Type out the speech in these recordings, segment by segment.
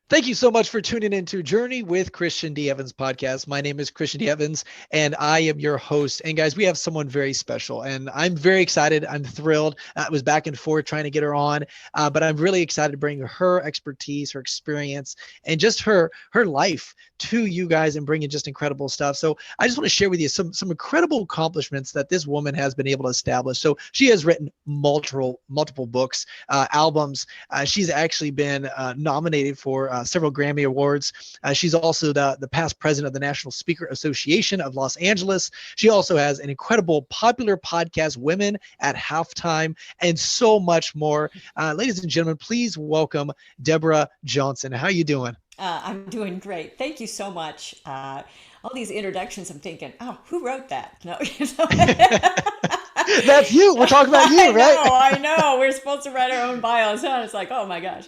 Thank you so much for tuning into Journey with Christian D. Evans podcast. My name is Christian D. Evans, and I am your host. And guys, we have someone very special, and I'm very excited. I'm thrilled. I was back and forth trying to get her on, but I'm really excited to bring her expertise, her experience, and just her life to you guys and bringing just incredible stuff. So I just want to share with you some incredible accomplishments that this woman has been able to establish. So she has written multiple books, albums. She's actually been nominated for several Grammy Awards. She's also the past president of the National Speaker Association of Los Angeles. She also has an incredible popular podcast, Women at Halftime, and so much more. Ladies and gentlemen, please welcome Deborah Johnson. How are you doing? I'm doing great. Thank you so much. All these introductions, I'm thinking, oh, who wrote that? No, That's you. We're talking about you, I right? know, I know. We're supposed to write our own bios. Huh? It's like, oh my gosh.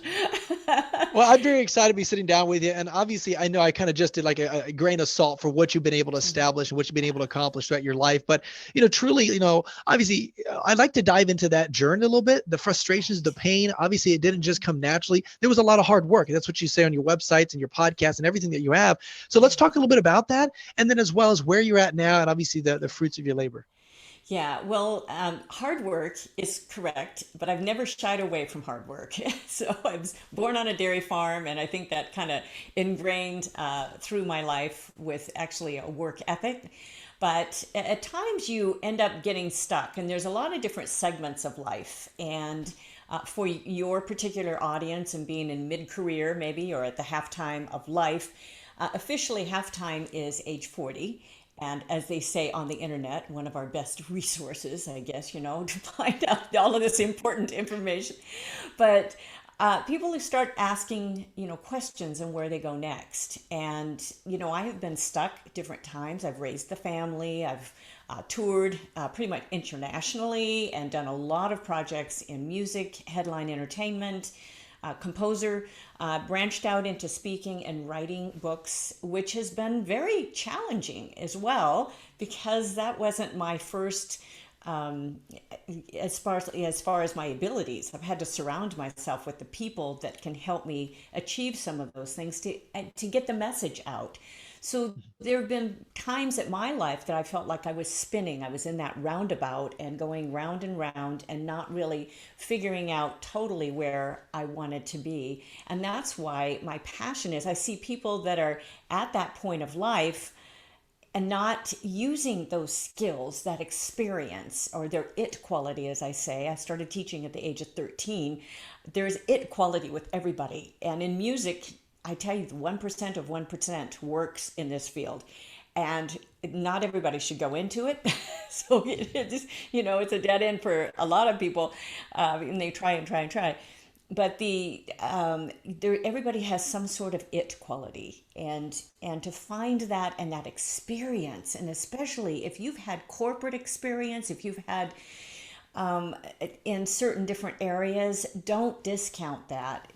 Well, I'm very excited to be sitting down with you. And obviously, I know I kind of just did like a grain of salt for what you've been able to establish and what you've been able to accomplish throughout your life. But, truly, obviously, I'd like to dive into that journey a little bit. The frustrations, the pain, obviously, it didn't just come naturally. There was a lot of hard work. That's what you say on your websites and your podcasts and everything that you have. So let's talk a little bit about that. And then as well as where you're at now and obviously the fruits of your labor. Yeah, well, hard work is correct, but I've never shied away from hard work. So I was born on a dairy farm, and I think that kind of ingrained through my life with actually a work ethic. But at times you end up getting stuck, and there's a lot of different segments of life. And for your particular audience and being in mid career, maybe, or at the halftime of life, officially halftime is age 40. And as they say on the internet, one of our best resources, I guess, to find out all of this important information. But people who start asking, questions and where they go next. And, I have been stuck at different times. I've raised the family. I've toured pretty much internationally and done a lot of projects in music, headline entertainment, composer, branched out into speaking and writing books, which has been very challenging as well because that wasn't my first. As far as my abilities, I've had to surround myself with the people that can help me achieve some of those things to get the message out. So there have been times at my life that I felt like I was spinning. I was in that roundabout and going round and round and not really figuring out totally where I wanted to be. And that's why my passion is I see people that are at that point of life and not using those skills, that experience, or their it quality, as I say. I started teaching at the age of 13. There's it quality with everybody. And in music, I tell you, the 1% of 1% works in this field. And not everybody should go into it. So it's a dead end for a lot of people. And they try and try and try, but everybody has some sort of it quality, and to find that and that experience, and especially if you've had corporate experience, if you've had in certain different areas, don't discount that.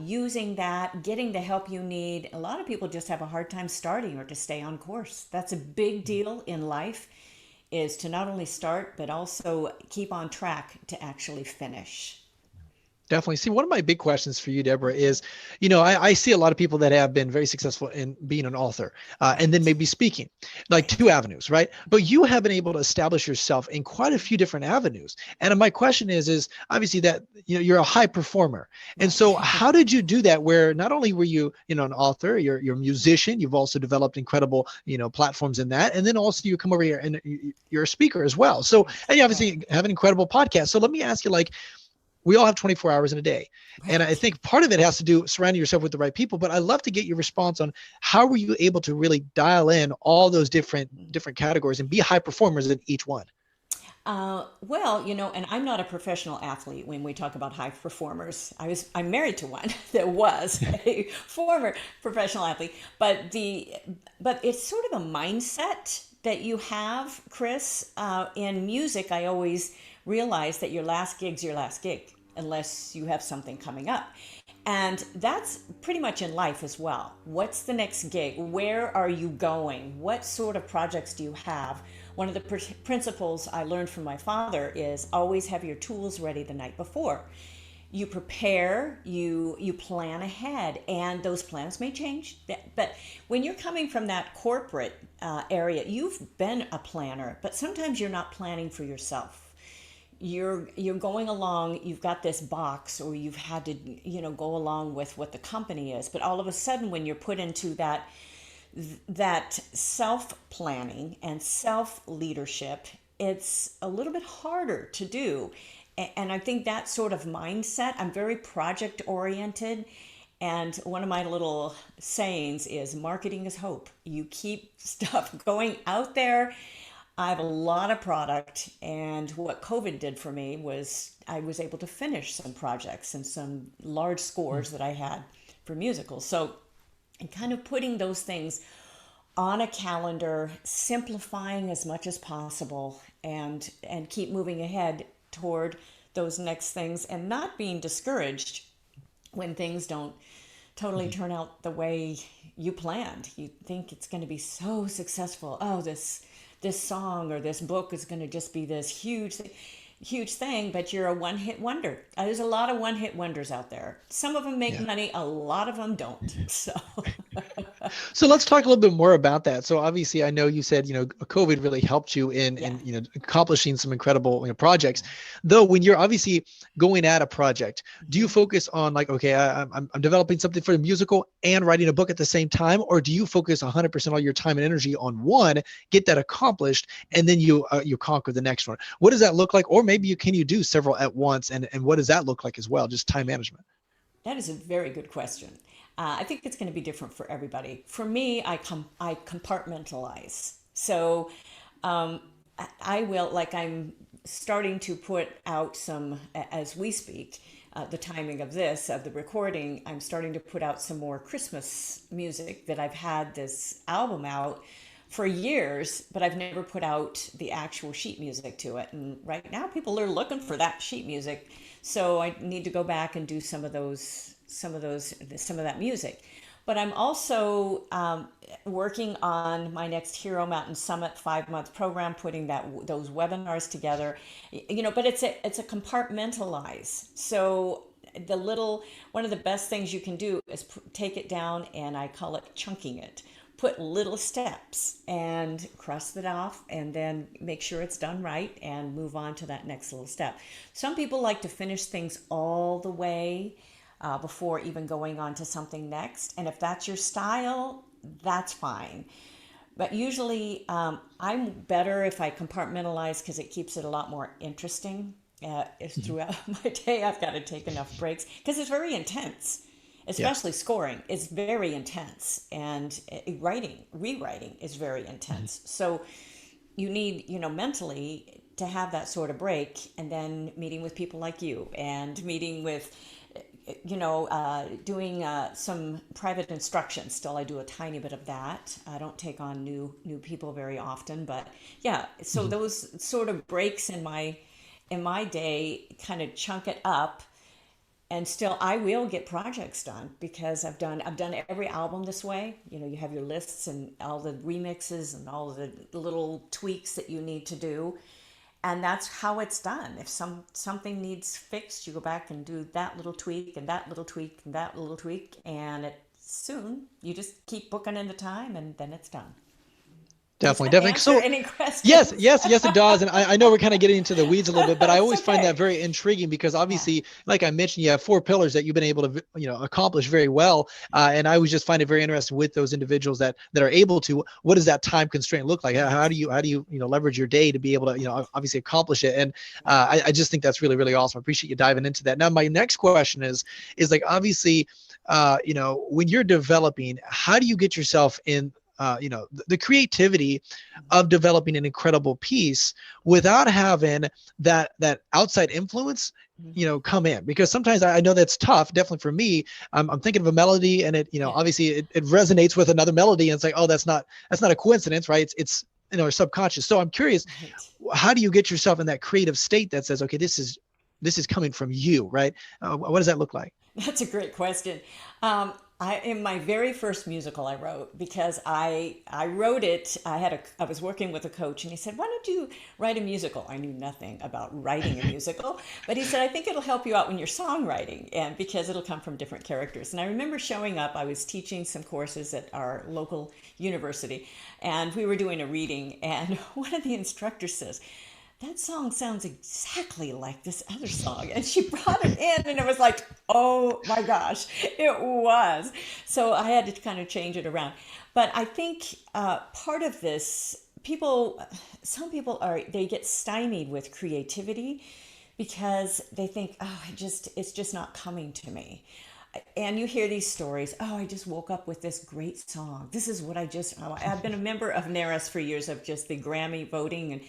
Using that, getting the help you need. A lot of people just have a hard time starting or to stay on course. That's a big deal in life, is to not only start but also keep on track to actually finish. Definitely. See, one of my big questions for you, Deborah, is, I see a lot of people that have been very successful in being an author, and then Right, maybe speaking, like right. two avenues, right? But you have been able to establish yourself in quite a few different avenues. And my question is obviously that, you're a high performer. And Right. so how did you do that where not only were you, an author, you're a musician, you've also developed incredible, platforms in that. And then also you come over here and you're a speaker as well. So, Right, and you right, obviously have an incredible podcast. So let me ask you, like, we all have 24 hours in a day. And I right. think part of it has to do surrounding yourself with the right people. But I'd love to get your response on how were you able to really dial in all those different categories and be high performers in each one? Well, and I'm not a professional athlete when we talk about high performers. I'm married to one that was a former professional athlete, but it's sort of a mindset that you have, Chris. In music, I always realize that your last gig's your last gig, unless you have something coming up. And that's pretty much in life as well. What's the next gig? Where are you going? What sort of projects do you have? One of the principles I learned from my father is always have your tools ready the night before. you prepare, you plan ahead, and those plans may change. But when you're coming from that corporate area, you've been a planner, but sometimes you're not planning for yourself. You're going along, you've got this box, or you've had to, go along with what the company is, but all of a sudden when you're put into that self planning and self leadership, it's a little bit harder to do. And I think that sort of mindset, I'm very project oriented. And one of my little sayings is marketing is hope. You keep stuff going out there. I have a lot of product, and what COVID did for me was I was able to finish some projects and some large scores that I had for musicals. So, and kind of putting those things on a calendar, simplifying as much as possible, and keep moving ahead toward those next things, and not being discouraged when things don't totally turn out the way you planned. You think it's going to be so successful. Oh, this song or this book is going to just be this huge thing, but you're a one-hit wonder. There's a lot of one-hit wonders out there. Some of them make money, a lot of them don't. So let's talk a little bit more about that. So obviously, I know you said, COVID really helped you in accomplishing some incredible projects. Though when you're obviously going at a project, do you focus on like, okay, I'm developing something for the musical and writing a book at the same time, or do you focus 100% all your time and energy on one, get that accomplished, and then you conquer the next one? What does that look like? Or maybe can you do several at once, and what does that look like as well? Just time management. That is a very good question. I think it's going to be different for everybody. For me, I compartmentalize. So I will, like, I'm starting to put out some, as we speak, the timing of the recording, I'm starting to put out some more Christmas music that I've had this album out for years, but I've never put out the actual sheet music to it. And right now people are looking for that sheet music. So I need to go back and do some of that music. But I'm also working on my next Hero Mountain Summit 5-month program, putting those webinars together. But it's a compartmentalize. So one of the best things you can do is take it down, and I call it chunking it. Put little steps and cross it off, and then make sure it's done right and move on to that next little step. Some people like to finish things all the way before even going on to something next. And if that's your style, that's fine. But usually I'm better if I compartmentalize, because it keeps it a lot more interesting. Throughout my day, I've got to take enough breaks because it's very intense. Especially scoring is very intense, and rewriting is very intense. So you need, mentally to have that sort of break, and then meeting with people like you, and meeting with, doing some private instruction. Still, I do a tiny bit of that. I don't take on new people very often, but yeah. So those sort of breaks in my day kind of chunk it up. And still, I will get projects done, because I've done every album this way. You have your lists and all the remixes and all the little tweaks that you need to do, and that's how it's done. If something needs fixed, you go back and do that little tweak and that little tweak and that little tweak, and soon you just keep booking in the time, and then it's done. Definitely. Answer any questions? Yes, it does. And I know we're kind of getting into the weeds a little bit, but I always find okay. that very intriguing, because obviously, like I mentioned, you have 4 pillars that you've been able to, accomplish very well. And I always just find it very interesting with those individuals that are able to. What does that time constraint look like? How do you leverage your day to be able to, obviously accomplish it? And I just think that's really, really awesome. I appreciate you diving into that. Now, my next question is like, obviously, when you're developing, how do you get yourself in the creativity of developing an incredible piece without having that outside influence, come in? Because sometimes I know that's tough. Definitely for me, I'm thinking of a melody, and it, obviously it resonates with another melody, and it's like, oh, that's not a coincidence, right? It's subconscious. So I'm curious, how do you get yourself in that creative state that says, okay, this is coming from you, right? What does that look like? That's a great question. in my very first musical I wrote, because I wrote it. I was working with a coach, and he said, "Why don't you write a musical?" I knew nothing about writing a musical, but he said, "I think it'll help you out when you're songwriting, and because it'll come from different characters." And I remember showing up. I was teaching some courses at our local university, and we were doing a reading, and one of the instructors says, "That song sounds exactly like this other song." And she brought it in, and it was like, oh my gosh, it was. So I had to kind of change it around. But I think part of this, some people they get stymied with creativity because they think, oh, it's just not coming to me. And you hear these stories. Oh, I just woke up with this great song. This is what I've been a member of NARAS for years, of just the Grammy voting. And,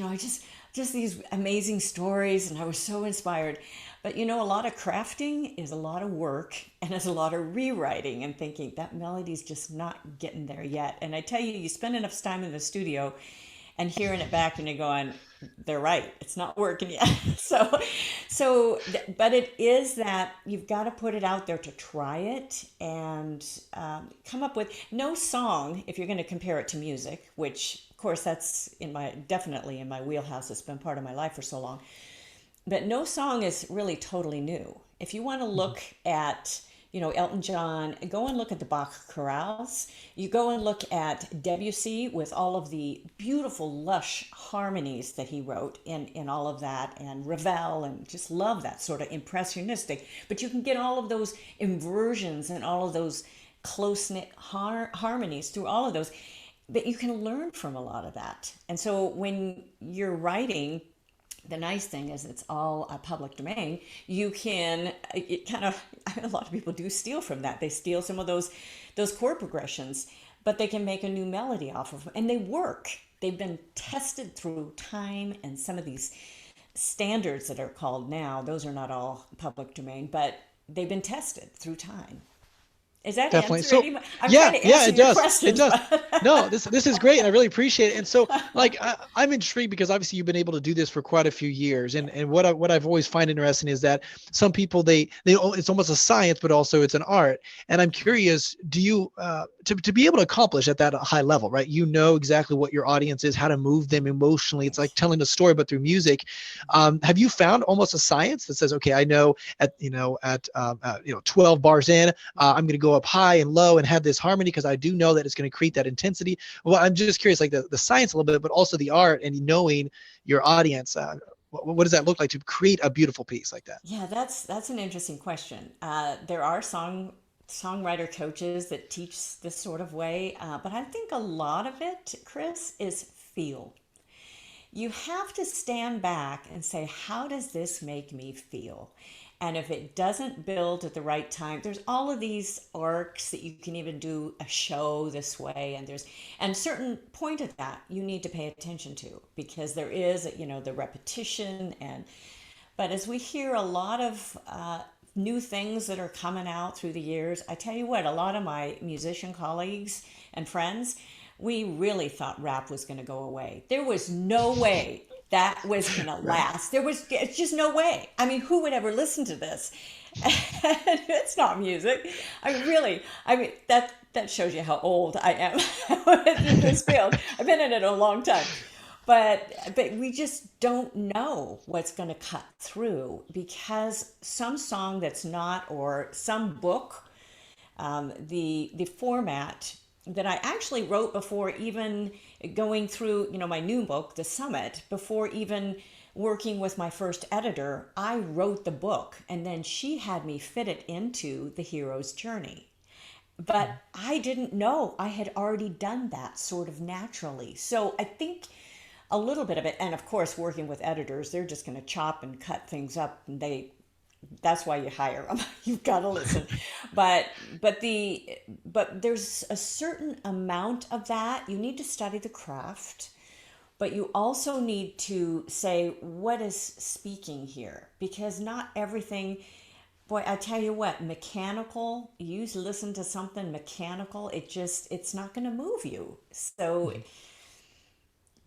I just these amazing stories. And I was so inspired. But, a lot of crafting is a lot of work, and it's a lot of rewriting and thinking that melody's just not getting there yet. And I tell you, you spend enough time in the studio and hearing it back, and you're going, they're right, it's not working yet. But it is that you've got to put it out there to try it, and come up with no song, if you're going to compare it to music, which of course that's definitely in my wheelhouse. It's been part of my life for so long. But no song is really totally new. If you want to look at, Elton John, go and look at the Bach chorales. You go and look at Debussy with all of the beautiful, lush harmonies that he wrote in all of that, and Ravel, and just love that sort of impressionistic. But you can get all of those inversions and all of those close-knit harmonies through all of those. But you can learn from a lot of that. And so when you're writing, the nice thing is it's all a public domain. You can, a lot of people do steal from that. They steal some of those chord progressions, but they can make a new melody off of them, and they work. They've been tested through time, and some of these standards that are called now, those are not all public domain, but they've been tested through time. Is that Definitely. answer So any? I'm yeah, trying to yeah, answer it your does. It questions, does. but No, this is great, and I really appreciate it. And so, like, I'm intrigued because obviously you've been able to do this for quite a few years. And yeah. what I've always find interesting is that some people it's almost a science, but also it's an art. And I'm curious, do you to be able to accomplish at that high level, right? You know exactly what your audience is, how to move them emotionally. It's like Right. telling a story, but through music. Have you found almost a science that says, okay, I know at 12 bars in, I'm going to go up high and low and have this harmony because I do know that it's going to create that intensity. Well, I'm just curious, like the science a little bit, but also the art and knowing your audience. What does that look like to create a beautiful piece like that? Yeah, that's an interesting question. There are songwriter coaches that teach this sort of way, but I think a lot of it, Chris, is feel. You have to stand back and say, how does this make me feel? And if it doesn't build at the right time, there's all of these arcs that you can even do a show this way. And certain point of that you need to pay attention to, because there is, the repetition. But as we hear a lot of new things that are coming out through the years, I tell you what, a lot of my musician colleagues and friends, we really thought rap was going to go away. There was no way that was going to Right. last. It's just no way. I mean, who would ever listen to this? It's not music. That shows you how old I am in this field. I've been in it a long time. But we just don't know what's going to cut through, because some song that's not, or some book, the format that I actually wrote before even going through, my new book, The Summit, before even working with my first editor, I wrote the book, and then she had me fit it into the hero's journey. But I didn't know I had already done that sort of naturally. So I think a little bit of it, and of course, working with editors, they're just going to chop and cut things up, and that's why you hire them. You've got to listen. but but there's a certain amount of that. You need to study the craft, but you also need to say, what is speaking here? Because not everything, boy, I tell you what, mechanical, you listen to something mechanical, it's not going to move you. So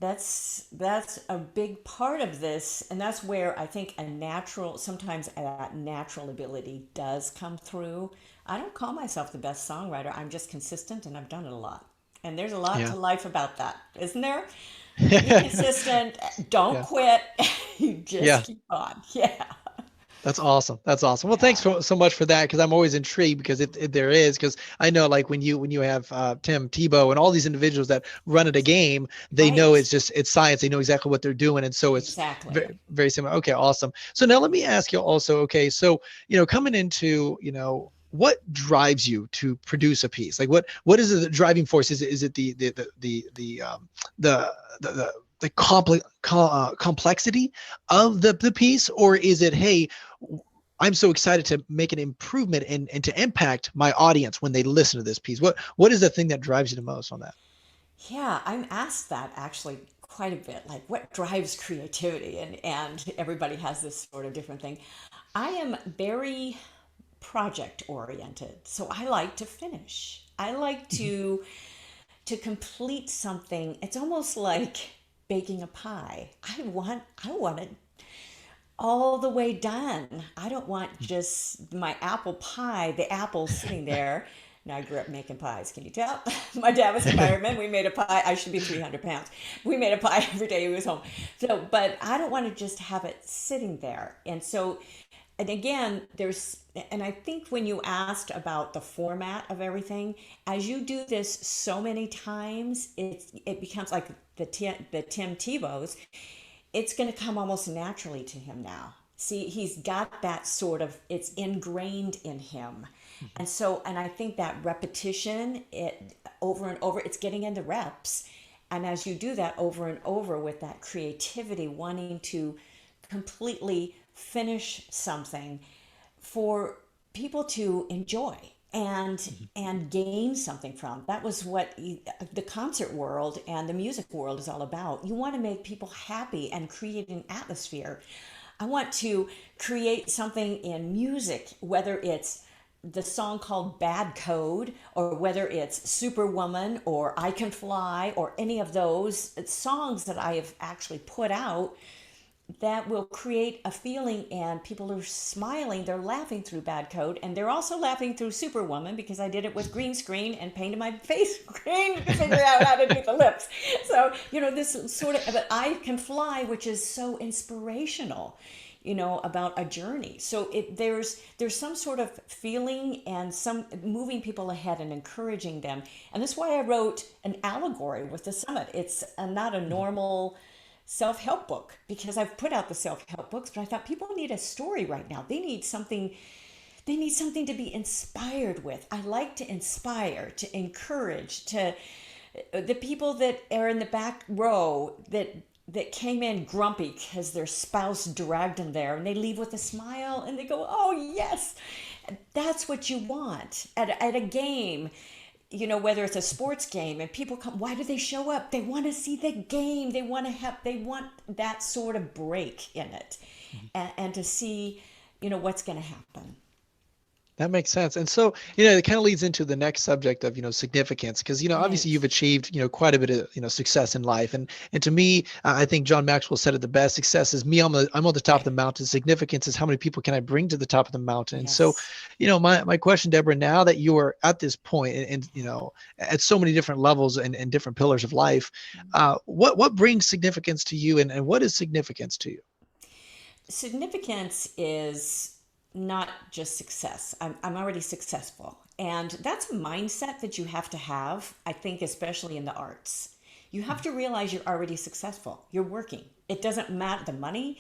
That's a big part of this, and that's where I think sometimes that natural ability does come through. I don't call myself the best songwriter. I'm just consistent, and I've done it a lot. And there's a lot Yeah. to life about that, isn't there? Be consistent. Don't Yeah. quit. You just Yeah. keep on. Yeah. That's awesome. That's awesome. Well, thanks Yeah. so much for that because I'm always intrigued because it there is because I know like when you have Tim Tebow and all these individuals that run at a game, they know Right. it's science. They know exactly what they're doing, and so it's Exactly. very similar. Okay, awesome. So now let me ask you also. Okay, so coming into what drives you to produce a piece? Like what is the driving force? Is it the the the the complexity of the piece, or is it, hey, I'm so excited to make an improvement and to impact my audience when they listen to this piece? What is the thing that drives you the most on that? Yeah, I'm asked that actually quite a bit. Like, what drives creativity? And everybody has this sort of different thing. I am very project oriented, so I like to finish. I like Mhm. to complete something. It's almost like baking a pie. I want it all the way done. I don't want just my apple pie, the apple sitting there. Now, I grew up making pies. Can you tell? My dad was a fireman. We made a pie. I should be 300 pounds. We made a pie every day he was home. So, but I don't want to just have it sitting there. And again, and I think when you asked about the format of everything, as you do this so many times, it becomes like the Tim Tebow's, it's going to come almost naturally to him now. See, he's got that sort of, it's ingrained in him. And I think that repetition, it over and over, it's getting into reps. And as you do that over and over with that creativity, wanting to completely finish something for people to enjoy and gain something from. That was what the concert world and the music world is all about. You want to make people happy and create an atmosphere. I want to create something in music, whether it's the song called Bad Code, or whether it's Superwoman or I Can Fly, or any of those songs that I have actually put out that will create a feeling, and people are smiling, they're laughing through Bad Code, and they're also laughing through Superwoman because I did it with green screen and painted my face green to figure out how to do the lips. So, this sort of, but I Can Fly, which is so inspirational, about a journey. So there's some sort of feeling and some moving people ahead and encouraging them. And that's why I wrote an allegory with the summit. It's not a normal self-help book, because I've put out the self-help books, but I thought people need a story right now. They need something to be inspired with. I like to inspire, to encourage, to the people that are in the back row that came in grumpy because their spouse dragged them there, and they leave with a smile and they go, oh yes. That's what you want at a game, whether it's a sports game and people come, why do they show up? They want to see the game. They want that sort of break in it, and to see, what's going to happen. That makes sense. And so, it kind of leads into the next subject of, significance, because, obviously Right. you've achieved, quite a bit of, success in life. And to me, I think John Maxwell said it the best. Success is me. I'm on the top of the mountain. Significance is how many people can I bring to the top of the mountain? And so, Yes. my question, Deborah, now that you are at this point and at so many different levels and different pillars of life, what brings significance to you, and what is significance to you? Significance is not just success. I'm already successful. And that's a mindset that you have to have, I think, especially in the arts. You have to realize you're already successful. You're working. It doesn't matter the money.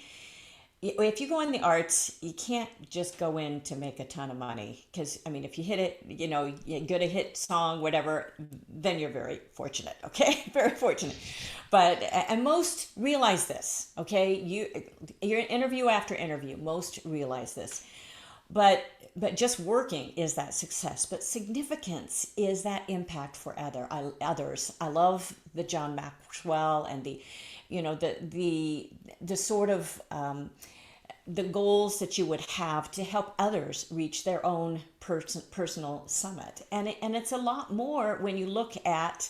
If you go in the arts, you can't just go in to make a ton of money. Because, I mean, if you hit it, you get a hit song, whatever, then you're very fortunate, okay? Very fortunate. But, and most realize this, okay? You're in interview after interview, most realize this. But just working is that success. But significance is that impact for others. I love the John Maxwell and the sort of the goals that you would have to help others reach their own personal summit. And it's a lot more when you look at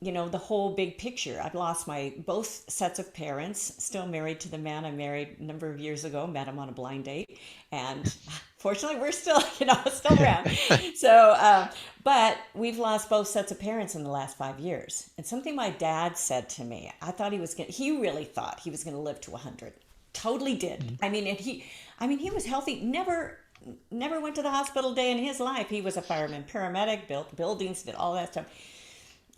the whole big picture. I've lost my both sets of parents, still married to the man I married a number of years ago, met him on a blind date. And fortunately, we're still, still around. So, but we've lost both sets of parents in the last 5 years. And something my dad said to me, I thought he really thought he was going to live to 100. Totally did. I mean, he was healthy, never went to the hospital a day in his life. He was a fireman, paramedic, built buildings, did all that stuff.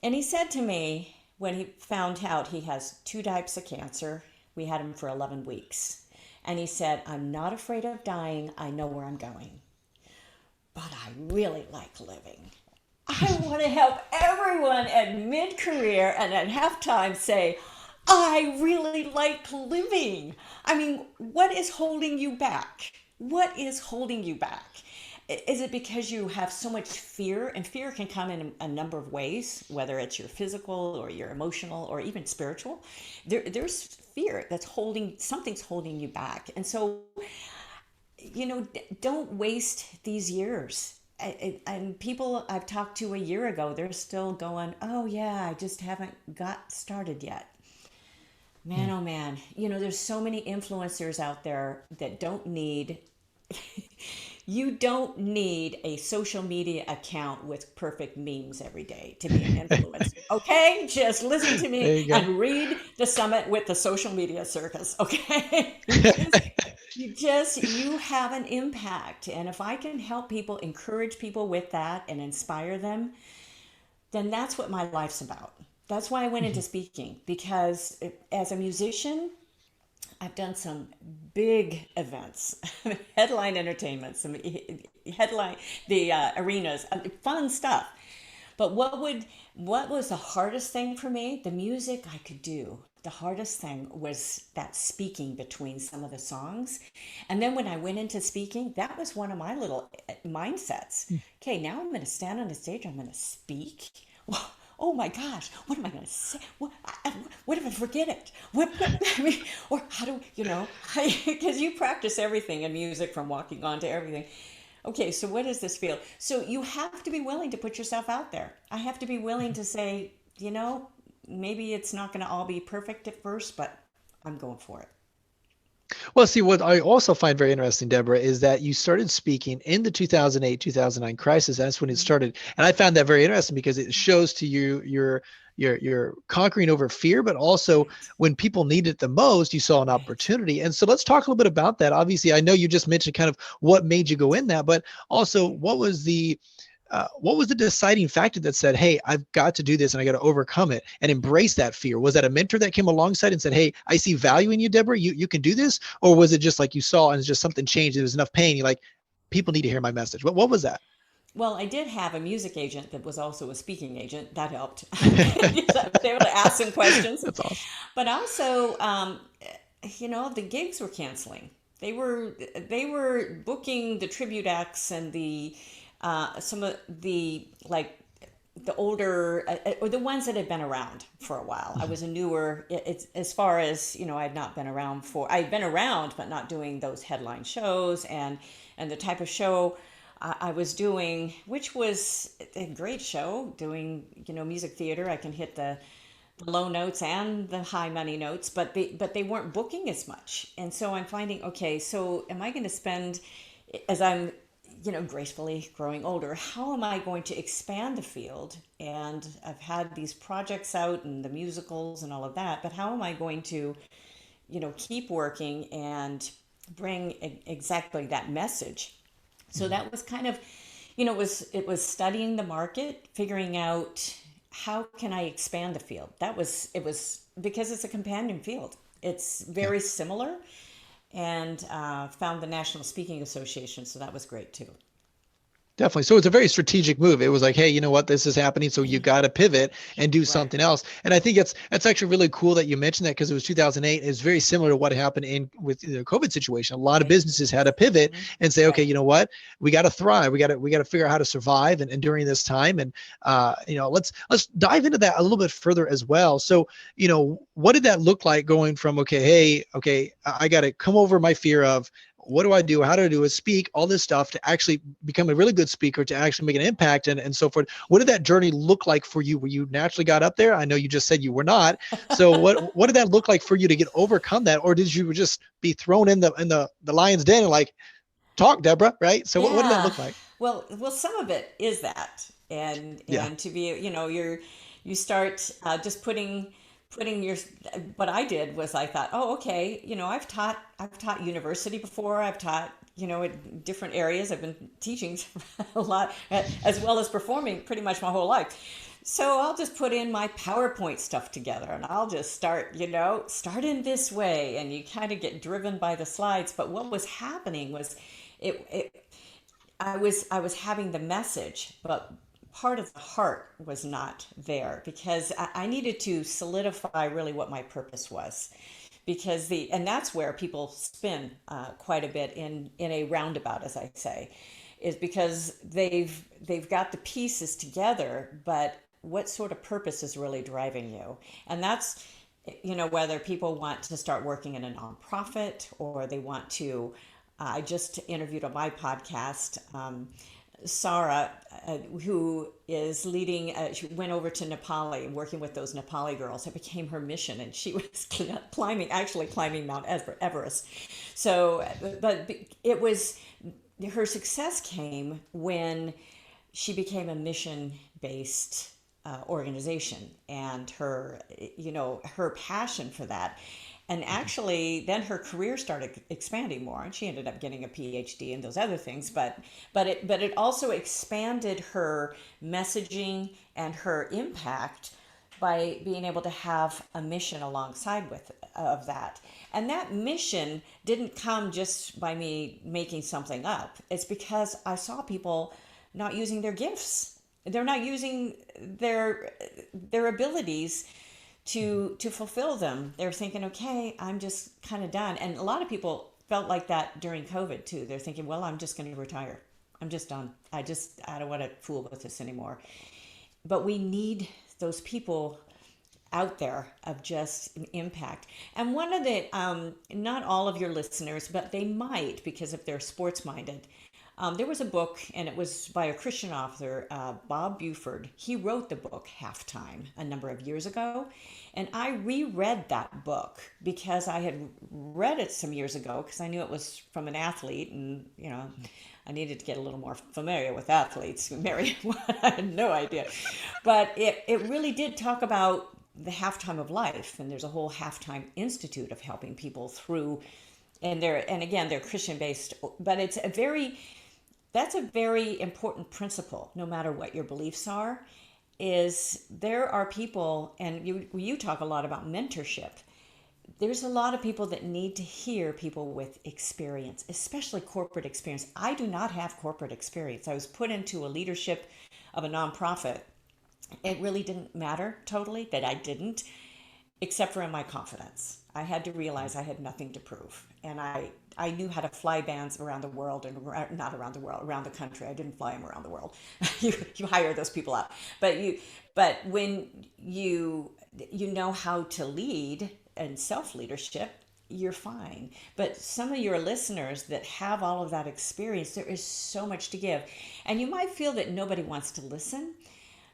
And he said to me when he found out he has 2 types of cancer, we had him for 11 weeks. And he said, I'm not afraid of dying. I know where I'm going. But I really like living. I want to help everyone at mid-career and at halftime say, I really like living. I mean, what is holding you back? What is holding you back? Is it because you have so much fear? And fear can come in a number of ways, whether it's your physical or your emotional or even spiritual. There's fear something's holding you back. And so, don't waste these years. And people I've talked to a year ago, they're still going, oh yeah, I just haven't got started yet. Man, oh man, there's so many influencers out there that don't need, you don't need a social media account with perfect memes every day to be an influencer. Okay? Just listen to me and read The Summit with the Social Media Circus. Okay? You have an impact. And if I can help people, encourage people with that and inspire them, then that's what my life's about. That's why I went into speaking, because as a musician, I've done some big events, headline entertainment, some the arenas, fun stuff. But what was the hardest thing for me? The music I could do. The hardest thing was that speaking between some of the songs. And then when I went into speaking, that was one of my little mindsets. Okay, now I'm going to stand on the stage, I'm going to speak. Well, oh my gosh, what am I going to say? What if I forget it? Or how do, because you practice everything in music from walking on to everything. Okay, so what does this feel? So you have to be willing to put yourself out there. I have to be willing to say, maybe it's not going to all be perfect at first, but I'm going for it. Well, see, what I also find very interesting, Deborah, is that you started speaking in the 2008, 2009 crisis. That's when it started. And I found that very interesting because it shows to you you're conquering over fear, but also when people need it the most, you saw an opportunity. And so let's talk a little bit about that. Obviously, I know you just mentioned kind of what made you go in that, but also what was the deciding factor that said, hey, I've got to do this and I got to overcome it and embrace that fear? Was that a mentor that came alongside and said, hey, I see value in you, Deborah, you can do this? Or was it just like you saw and it's just something changed? There was enough pain. You're like, people need to hear my message. What was that? Well, I did have a music agent that was also a speaking agent. That helped. I was able to ask some questions. That's awesome. But also, the gigs were canceling. They were booking the tribute acts and the some of the the older or the ones that had been around for a while. I was a newer, it's as far as I'd not been around I'd been around but not doing those headline shows and the type of show I was doing, which was a great show, doing music theater. I can hit the low notes and the high money notes, but they weren't booking as much. And so I'm finding, okay, so am I going to spend, as I'm gracefully growing older, how am I going to expand the field? And I've had these projects out and the musicals and all of that, but how am I going to, keep working and bring exactly that message? So that was kind of, it was studying the market, figuring out how can I expand the field? It was because it's a companion field. It's very similar. And found the National Speaking Association. So that was great too. Definitely. So it's a very strategic move. It was like, hey, you know what, this is happening, so you got to pivot and do something else. And I think it's actually really cool that you mentioned that, because it was 2008. It's very similar to what happened with the COVID situation. A lot of businesses had to pivot and say, okay, you know what, we got to thrive. We got to figure out how to survive and during this time. And let's dive into that a little bit further as well. So what did that look like going from I got to come over my fear of what do I do? How do I do it? Speak, all this stuff to actually become a really good speaker, to actually make an impact and so forth. What did that journey look like for you? Were you naturally got up there? I know you just said you were not. So what did that look like for you to get overcome that? Or did you just be thrown in the lion's den and like, talk, Deborah, right? So what did that Yeah. look like? Well, some of it is that, Yeah. and to be, you start just putting your. What I did was I thought, oh, okay, I've taught university before. I've taught in different areas. I've been teaching a lot as well as performing pretty much my whole life. So I'll just put in my PowerPoint stuff together and I'll just start in this way. And you kind of get driven by the slides. But what was happening was it I was having the message, but part of the heart was not there because I needed to solidify really what my purpose was. Because and that's where people spin quite a bit in a roundabout, as I say, is because they've got the pieces together, but what sort of purpose is really driving you? And that's whether people want to start working in a nonprofit or they want to. I just interviewed on my podcast Sarah, who is leading. She went over to Nepali and working with those Nepali girls. It became her mission, and she was climbing Mount Everest. So, but it was her success came when she became a mission based organization, and her passion for that. And actually, then her career started expanding more, and she ended up getting a PhD and those other things. But it also expanded her messaging and her impact by being able to have a mission alongside with of that. And that mission didn't come just by me making something up. It's because I saw people not using their gifts. They're not using their abilities to fulfill them. They're thinking, okay, I'm just kind of done. And a lot of people felt like that during COVID too. They're thinking, well, I'm just going to retire. I'm just done. I don't want to fool with this anymore. But we need those people out there of just an impact. And one of the, not all of your listeners, but they might, because if they're sports minded, there was a book, and it was by a Christian author, Bob Buford. He wrote the book Halftime a number of years ago. And I reread that book because I had read it some years ago because I knew it was from an athlete. And, I needed to get a little more familiar with athletes. Mary, I had no idea. But it really did talk about the halftime of life. And there's a whole halftime institute of helping people through. And again, they're Christian based, but that's a very important principle, no matter what your beliefs are, is there are people, and you talk a lot about mentorship. There's a lot of people that need to hear people with experience, especially corporate experience. I do not have corporate experience. I was put into a leadership of a nonprofit. It really didn't matter totally that I didn't, except for in my confidence. I had to realize I had nothing to prove. And I knew how to fly bands around the world, and not around the world, around the country. I didn't fly them around the world. you hire those people out. But when you know how to lead and self-leadership, you're fine. But some of your listeners that have all of that experience, there is so much to give. And you might feel that nobody wants to listen,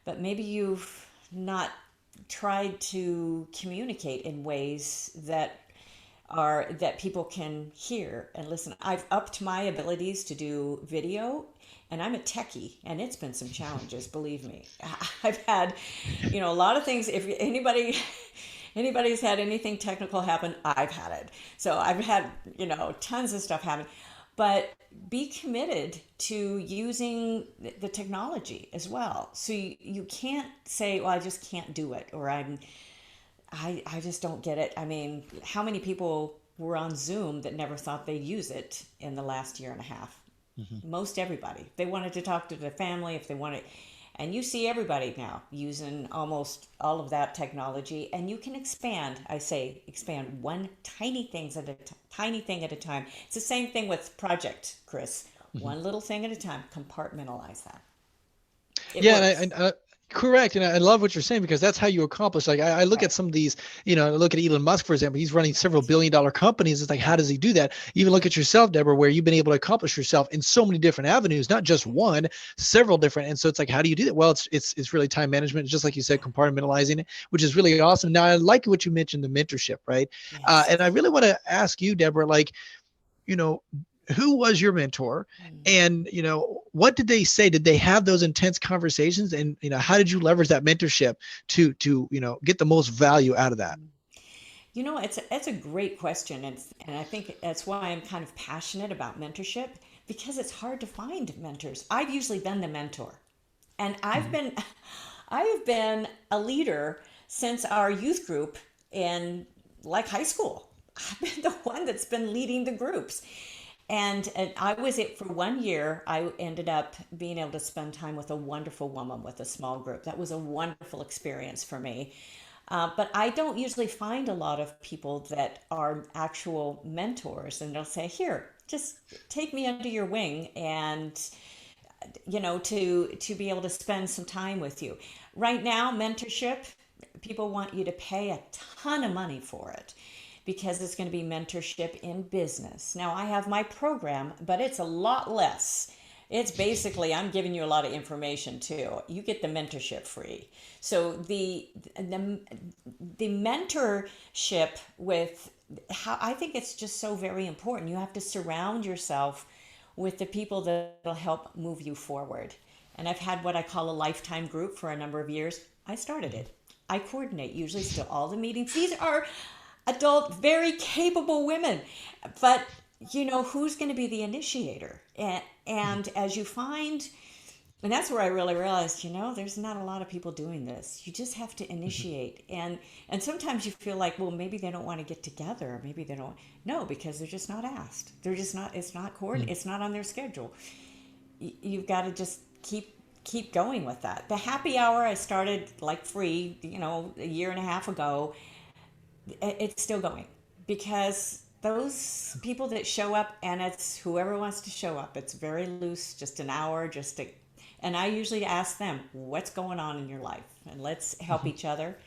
but maybe you've not tried to communicate in ways that people can hear and listen. I've upped my abilities to do video, and I'm a techie, and it's been some challenges, believe me. I've had, a lot of things. If anybody's had anything technical happen, I've had it. So I've had, tons of stuff happen. But be committed to using the technology as well. So you can't say, well, I just can't do it, or I just don't get it. I mean, how many people were on Zoom that never thought they'd use it in the last year and a half? Mm-hmm. Most everybody. They wanted to talk to their family if they wanted. And you see everybody now using almost all of that technology, and you can expand. I say expand one tiny thing at a time. It's the same thing with project, Chris. Mm-hmm. One little thing at a time. Compartmentalize that. It Yeah, works. Correct. And I love what you're saying because that's how you accomplish. Like I look at Right. some of these, I look at Elon Musk, for example, he's running several Right. billion-dollar companies. It's like, how Yeah. does he do that? Even look at yourself, Deborah, where you've been able to accomplish yourself in so many different avenues, not just Right. one, several different. And so it's like, how do you do that? Well, it's really time management. It's just like you said, Yeah. compartmentalizing it, which is really awesome. Now I like what you mentioned, the mentorship, right? Yes. And I really want to ask you, Deborah, like, you know, who was your mentor? Mm. And, what did they say? Did they have those intense conversations? And, how did you leverage that mentorship to, get the most value out of that? It's a great question, and I think that's why I'm kind of passionate about mentorship because it's hard to find mentors. I've usually been the mentor, and Mhm. I have been a leader since our youth group in like high school. I've been the one that's been leading the groups. And I was it for 1 year. I ended up being able to spend time with a wonderful woman with a small group. That was a wonderful experience for me. But I don't usually find a lot of people that are actual mentors, and they'll say, "Here, just take me under your wing, and to be able to spend some time with you." Right now, mentorship, people want you to pay a ton of money for it because it's going to be mentorship in business. Now, I have my program, but it's a lot less. It's basically I'm giving you a lot of information too. You get the mentorship free. So the mentorship with how I think it's just so very important. You have to surround yourself with the people that'll help move you forward. And I've had what I call a lifetime group for a number of years. I started it. I coordinate usually still all the meetings. These are adult, very capable women. But who's going to be the initiator? And as you find, and that's where I really realized, there's not a lot of people doing this. You just have to initiate. And sometimes you feel like, well, maybe they don't want to get together. Maybe they don't. No, because they're just not asked. They're just not, it's not coordinated. It's not on their schedule. You've got to just keep going with that. The happy hour I started like free, a year and a half ago. It's still going because those people that show up, and it's whoever wants to show up, it's very loose, just an hour, and I usually ask them, what's going on in your life, and let's help Mhm. each other.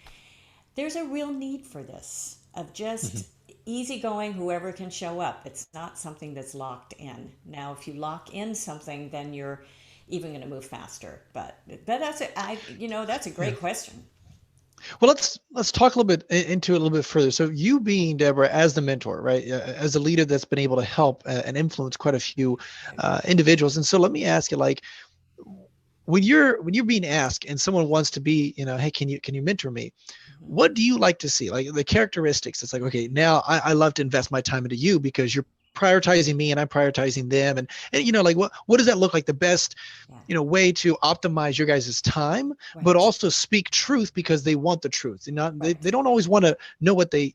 There's a real need for this of Mhm. just easygoing, whoever can show up. It's not something that's locked in. Now if you lock in something, then you're even going to move faster. But that's a Yeah. great question. Well, let's talk a little bit into it a little bit further. So you being Deborah as the mentor, right, as a leader that's been able to help and influence quite a few Right. individuals. And so let me ask you, like, when you're being asked and someone wants to be, hey, can you mentor me? Mhm. What do you like to see? Like the characteristics. It's like, okay, now I love to invest my time into you because you're prioritizing me and I'm prioritizing them. And like what does that look like? The best, Yeah. way to optimize your guys' time, but Right. also speak truth because they want the truth. They Right. don't always want to know what they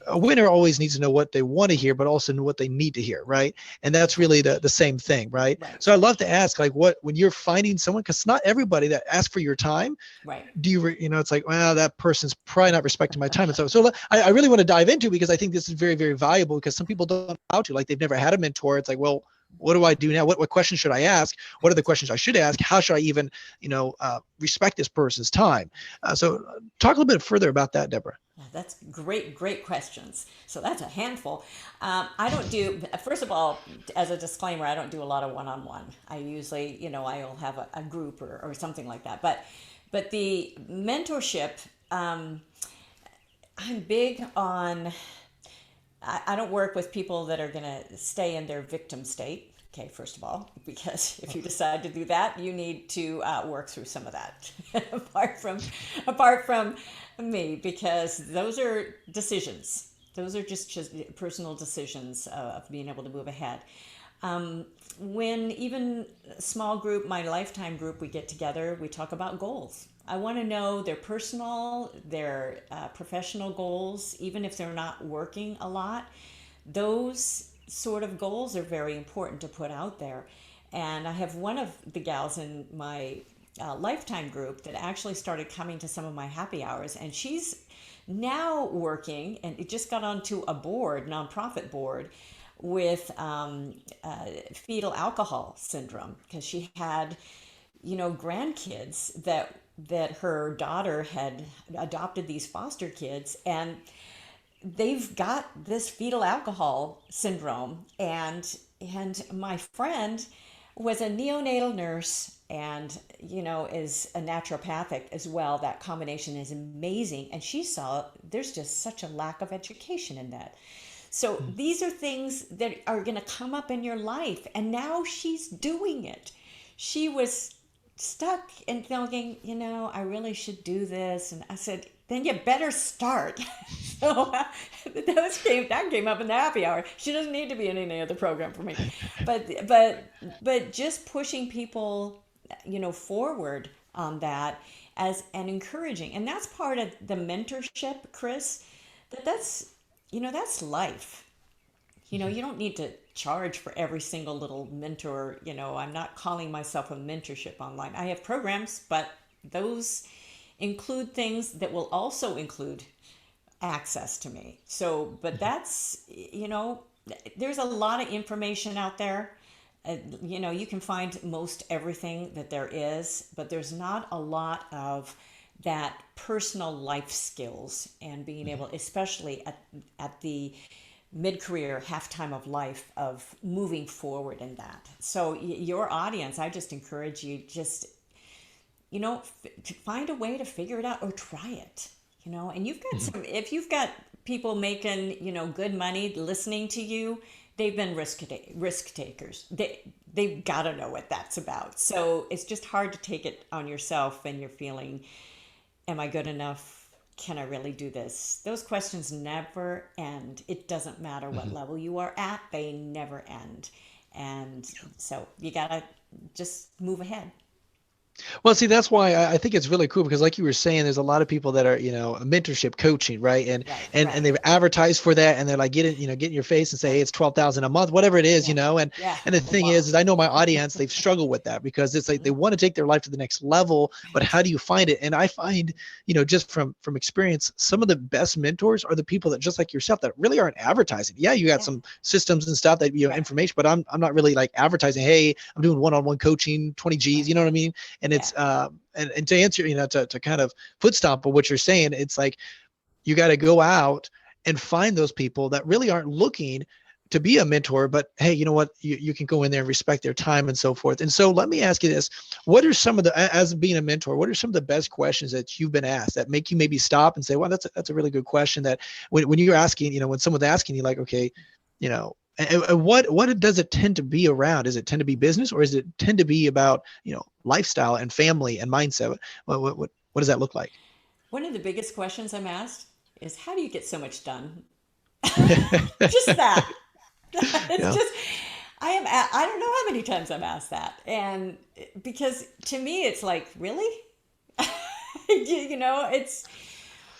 a winner always needs to know what they want to hear, but also know what they need to hear, right? And that's really Exactly. the same thing, right? Right. So I love to ask, like, what when you're finding someone, because not everybody that asks for your time, Right. do it's like, well, that person's probably not respecting my time. And so I really want to dive into because I think this is very, very valuable because some people don't know how to, like, they've never had a mentor. It's like, well, what do I do now? What questions should I ask? What are the Right. questions I should ask? How should I even, respect this person's time? So talk a little bit further about that, Deborah. Yeah, that's great, great questions. So that's a handful. I don't do, first of all, as a disclaimer, I don't do a lot of one-on-one. I usually, I'll have a group or something like that. But the mentorship, um, I'm big on I don't work with people that are going to stay in their victim state. Okay, first of all, because if you decide to do that, you need to work through some of that. Apart from me, because those are decisions. Those are just personal decisions of being able to move ahead. When even a small group, my lifetime group, we get together, we talk about goals. I want to know their personal, their professional goals, even if they're not working a lot. Those sort of goals are very important to put out there. And I have one of the gals in my lifetime group that actually started coming to some of my happy hours, and she's now working and it just got onto a board, nonprofit board, with fetal alcohol syndrome because she had grandkids that that her daughter had adopted these foster kids, and they've got this fetal alcohol syndrome. And my friend was a neonatal nurse and is a naturopathic as well. That combination is amazing, and she saw there's just such a lack of education in that. So these are things that are going to come up in your life, and now she's doing it. She was stuck and thinking, I really should do this. And I said, then you better start. So that came up in the happy hour. She doesn't need to be in any other program for me, but just pushing people, forward on that as and encouraging, and that's part of the mentorship, Chris. That's life. You don't need to charge for every single little mentor. I'm not calling myself a mentorship online. I have programs, but those include things that will also include access to me. So, but that's, there's a lot of information out there. You can find most everything that there is, but there's not a lot of that personal life skills and being able, especially at the mid-career halftime of life, of moving forward in that. So your audience, I just encourage you, just to find a way to figure it out or try it. And you've got if you've got people making good money listening to you, they've been risk takers. They've got to know what that's about. So it's just hard to take it on yourself, and you're feeling, am I good enough? Can I really do this? Those questions never end. It doesn't matter what level you are at, they never end. And so you got to just move ahead. Well, see, that's why I think it's really cool, because like you were saying, there's a lot of people that are, mentorship coaching, right? And Right, and right. they've advertised for that, and they're like, get in your face and say, hey, it's 12,000 a month, whatever it is, Yeah, yeah, and the a thing lot. is I know my audience, they've struggled with that, because it's like they want to take their life to the next level, but Right. how do you find it? And I find, just from experience, some of the best mentors are the people that, just like yourself, that really aren't advertising. Yeah, you got Yeah, some systems and stuff that, right. information, but I'm not really like advertising, hey, I'm doing one-on-one coaching, 20 G's, Right. you know what I mean? And Yeah. it's and to answer, to kind of foot stomp of what you're saying, it's like you got to go out and find those people that really aren't looking to be a mentor, but hey, you know what, you can go in there and respect their time and so forth. And so let me ask you this: what are some of the, as being a mentor, what are some of the best questions that you've been asked that make you maybe stop and say, well, that's a really good question, that when you're asking, when someone's asking you, like, okay, and what does it tend to be around? Does it tend to be business, or is it tend to be about, lifestyle and family and mindset? What does that look like? One of the biggest questions I'm asked is, how do you get so much done? Just that. It's Yeah. just, I don't know how many times I'm asked that. And because to me, it's like, really? It's,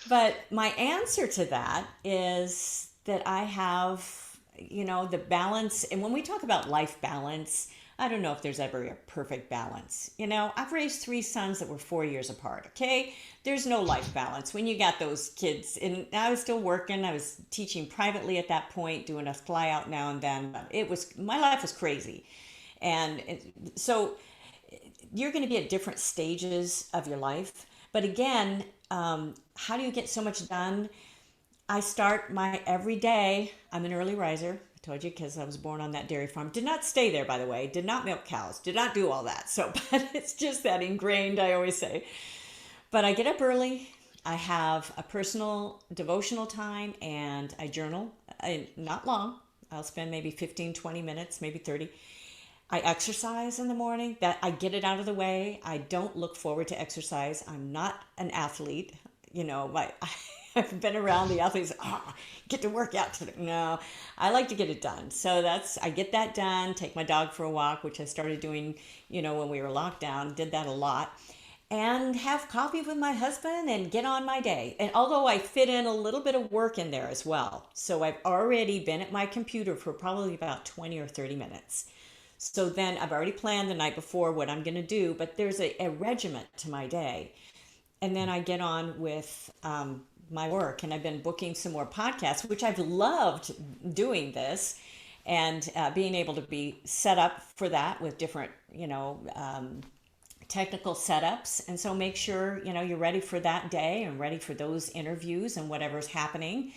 but my answer to that is that I have, the balance. And when we talk about life balance, I don't know if there's ever a perfect balance. I've raised three sons that were 4 years apart. Okay. There's no life balance when you got those kids. And I was still working. I was teaching privately at that point, doing a fly out now and then. But my life was crazy. And so you're going to be at different stages of your life. But again, how do you get so much done? I start my every day. I'm an early riser. I told you, because I was born on that dairy farm. Did not stay there, by the way. Did not milk cows. Did not do all that. So, but it's just that ingrained, I always say. But I get up early. I have a personal devotional time, and I journal. Not long. I'll spend maybe 15, 20 minutes, maybe 30. I exercise in the morning. That I get it out of the way. I don't look forward to exercise. I'm not an athlete. I've been around the athletes. Oh, get to work out today. No, I like to get it done. So I get that done. Take my dog for a walk, which I started doing, when we were locked down. Did that a lot, and have coffee with my husband and get on my day. And although I fit in a little bit of work in there as well, so I've already been at my computer for probably about 20 or 30 minutes. So then I've already planned the night before what I'm going to do, but there's a regiment to my day. And then I get on with my work, and I've been booking some more podcasts, which I've loved doing this, and being able to be set up for that with different, technical setups. And so make sure, you're ready for that day and ready for those interviews and whatever's happening.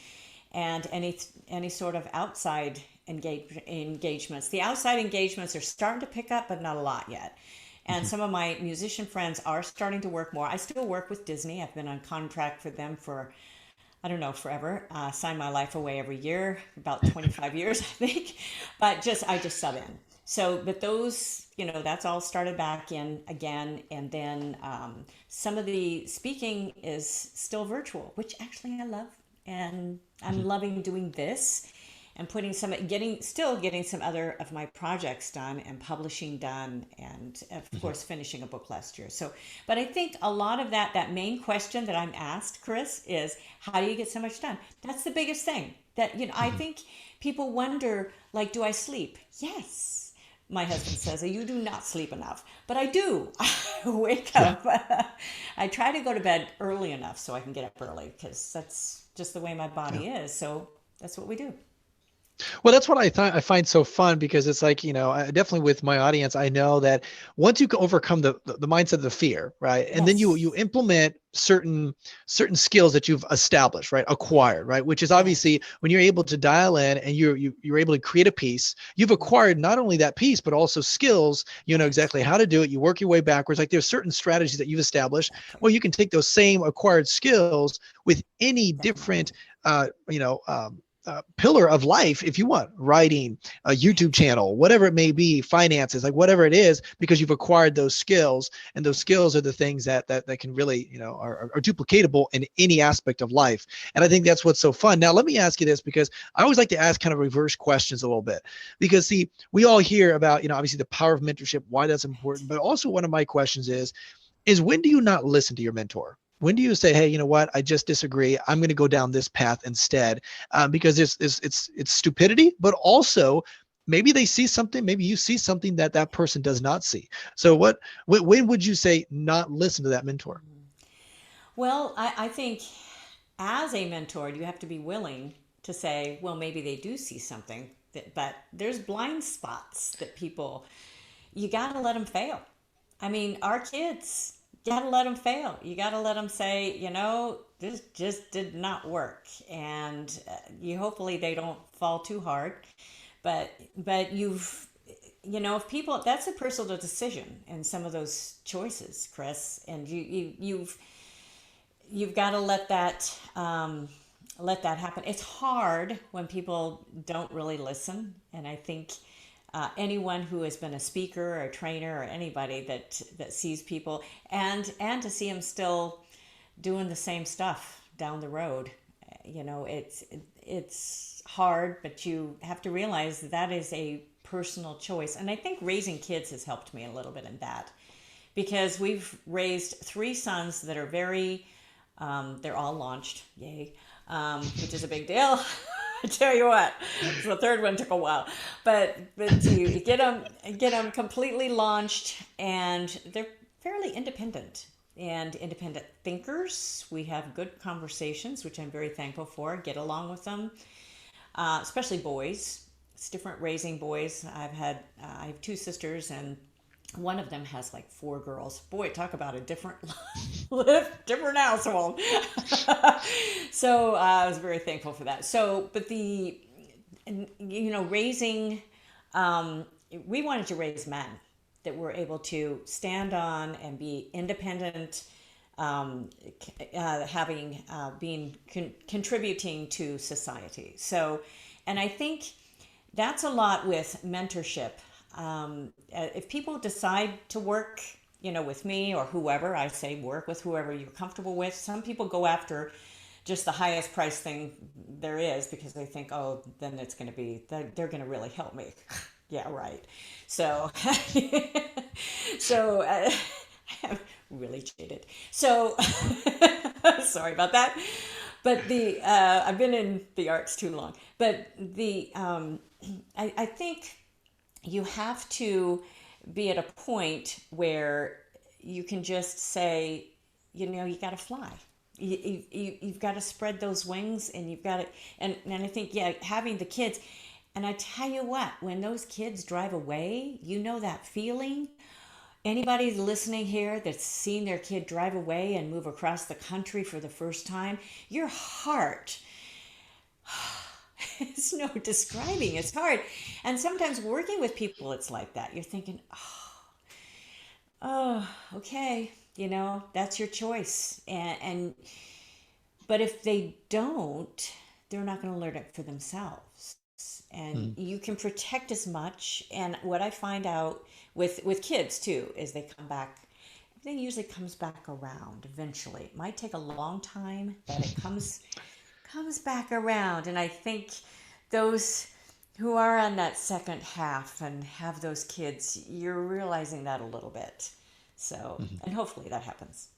And any sort of outside engagements. The outside engagements are starting to pick up, but not a lot yet. And some of my musician friends are starting to work more. I still work with Disney. I've been on contract for them for, I don't know, forever. Sign my life away every year, about 25 years, I think. But I just sub in. So, but those, that's all started back in again. And then some of the speaking is still virtual, which actually I love. And I'm loving doing this and still getting some other of my projects done and publishing done, and of course finishing a book last year. So, but I think a lot of that main question that I'm asked, Chris, is how do you get so much done? That's the biggest thing that, I think people wonder, like, do I sleep? Yes. My husband says, you do not sleep enough, but I do. I wake up. I try to go to bed early enough so I can get up early, because that's just the way my body is. So that's what we do. Well, that's what I find so fun, because it's like, definitely with my audience, I know that once you can overcome the mindset of the fear, right? And then you Yes. implement certain skills that you've established, right? Acquired, right? Which is Yes. obviously when you're able to dial in and you're able to create a piece, you've acquired not only that piece, but also skills. You know Right. exactly how to do it. You work your way backwards. Like there's certain strategies that you've established. Exactly. Well, you can take those same acquired skills with any different, Definitely. uh, you know, um, pillar of life, if you want, writing, a YouTube Right. channel, whatever it may be, finances, like whatever it is, because you've acquired those skills, and those Right. skills are the things that can really, are duplicatable in any aspect of life. And I think that's what's so fun. Now, let me ask you this, because I always like to ask kind of reverse questions a little bit, because see, we all hear about, obviously the power of mentorship, why that's important, but also one of my questions is when do you not listen to your mentor? When do you say, hey, you know what? I just disagree. I'm going to go down this path instead, because it's stupidity, but also maybe they see something. Maybe you see something that person does not see. So when would you say not listen to that mentor? Well, I think as a mentor, you have to be willing to say, well, maybe they do see something, but there's blind spots that you got to let them fail. I mean, our kids, you got to let them fail. You got to let them say, this just did not work. And hopefully they don't fall too hard. But if people, that's a personal decision in some of those choices, Chris. And you've got to let that happen. It's hard when people don't really listen, and I think anyone who has been a speaker or a trainer or anybody that sees people, and to see them still doing the same stuff down the road, it's hard, but you have to realize that is a personal choice. And I think raising kids has helped me a little bit in that, because we've raised three sons that are they're all launched, yay, which is a big deal. I tell you what, the third one took a while, but to get them completely launched, and they're fairly independent and independent thinkers. We have good conversations, which I'm very thankful for. Get along with them, especially boys. It's different raising boys. I have two sisters, and one of them has like four girls. Boy, talk about a different different household. So I was very thankful for that. So, but raising, we wanted to raise men that were able to stand on and be independent, contributing to society. So, and I think that's a lot with mentorship. If people decide to work, with me or whoever, I say work with whoever you're comfortable with. Some people go after just the highest price thing there is, because they think, oh, then it's going to be, they're going to really help me. Yeah, right. So, so I'm really jaded. So, sorry about that. But I've been in the arts too long. But I think you have to be at a point where you can just say, you got to fly. You've got to spread those wings, and you've got to, and I think, yeah, having the kids, and I tell you what, when those kids drive away, that feeling, Anybody listening here that's seen their kid drive away and move across the country for the first time, your heart it's no describing. It's hard. And sometimes working with people, it's like that. You're thinking, oh, okay, that's your choice. But if they don't, they're not going to learn it for themselves. And Mm. you can protect as much. And what I find out with kids too is they come back. Everything usually comes back around eventually. It might take a long time, but it comes back around. And I think those who are on that second half and have those kids, you're realizing that a little bit. So, and hopefully that happens.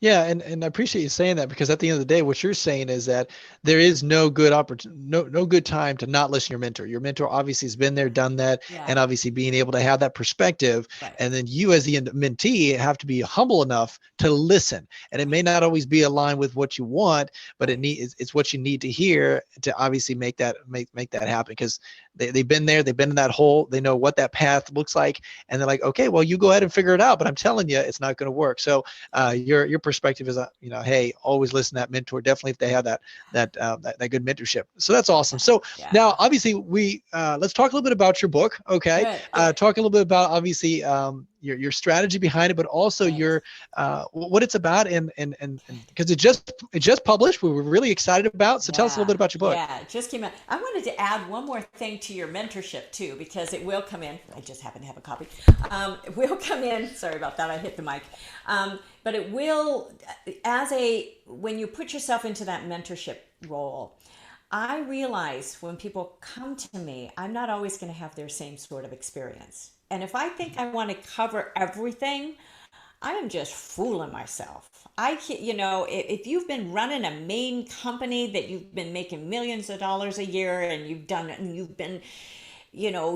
Yeah, and I appreciate you saying that, because at the end of the day, what you're saying is that there is no good opportunity, no good time to not listen to your mentor. Your mentor obviously has been there, done that, Yeah, and obviously being able to have that perspective, right. and then you as the mentee have to be humble enough to listen. And it may not always be aligned with what you want, but Right. it's what you need to hear to obviously make that happen, because they've been there, they've been in that hole, they know what that path looks like, and they're like, okay, well, you go ahead and figure it out, but I'm telling you, it's not going to work. So your perspective is, hey, always listen to that mentor. Definitely, if they have that good mentorship. So that's awesome. Yeah. So now, Yeah. obviously, we let's talk a little bit about your book. Okay, Good. Good. talk a little bit about, obviously, your strategy behind it, but also Right. your what it's about, and because it just published, we were really excited about. So tell us a little Yeah, bit about your book. yeah, it just came out. I wanted to add one more thing to your mentorship too, because it will come in. I just happen to have a copy. It will come in. Sorry about that. I hit the mic. But it will, when you put yourself into that mentorship role, I realize when people come to me, I'm not always going to have their same sort of experience. And if I think I want to cover everything, I am just fooling myself. If you've been running a main company that you've been making millions of dollars a year and you've been,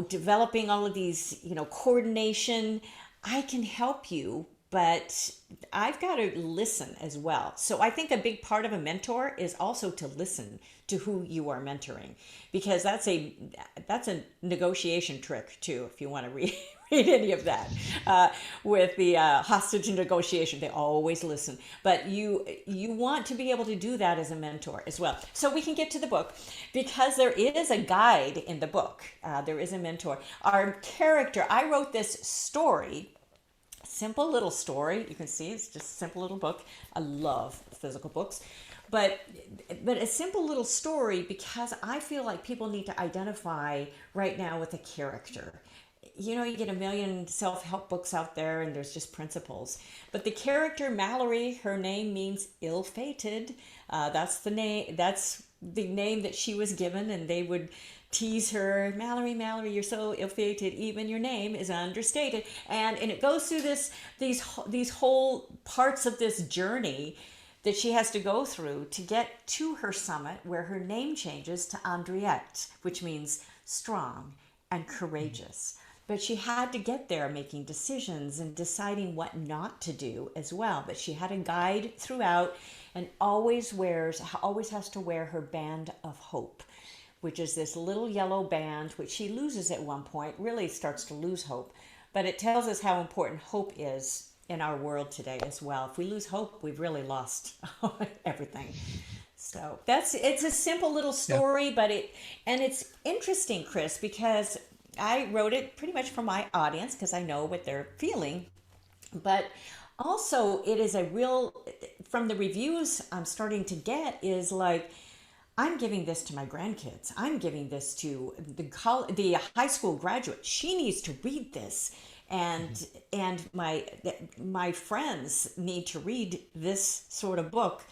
developing all of these, coordination, I can help you, but I've got to listen as well. So I think a big part of a mentor is also to listen to who you are mentoring, because that's a negotiation trick too. If you want to read read any of that with the hostage negotiation, they always listen. But you want to be able to do that as a mentor as well. So we can get to the book, because there is a guide in the book. There is a mentor. Our character. I wrote this story, simple little story. You can see it's just a simple little book. I love physical books. But a simple little story, because I feel like people need to identify right now with a character. You get a million self-help books out there and there's just principles. But the character Mallory, her name means ill-fated. That's the name that she was given, and they would tease her, Mallory, Mallory, you're so ill-fated, even your name is understated. And it goes through these whole parts of this journey that she has to go through to get to her summit, where her name changes to Andriette, which means strong and courageous. But she had to get there making decisions and deciding what not to do as well. But she had a guide throughout, and always has to wear her band of hope, which is this little yellow band, which she loses at one point, really starts to lose hope. But it tells us how important hope is in our world today as well. If we lose hope, we've really lost everything. So it's a simple little Yeah. story, but it's interesting, Chris, because I wrote it pretty much for my audience because I know what they're feeling. But also, it is a real, from the reviews I'm starting to get, is like, I'm giving this to my grandkids. I'm giving this to the high school graduate. She needs to read this, and my friends need to read this sort of book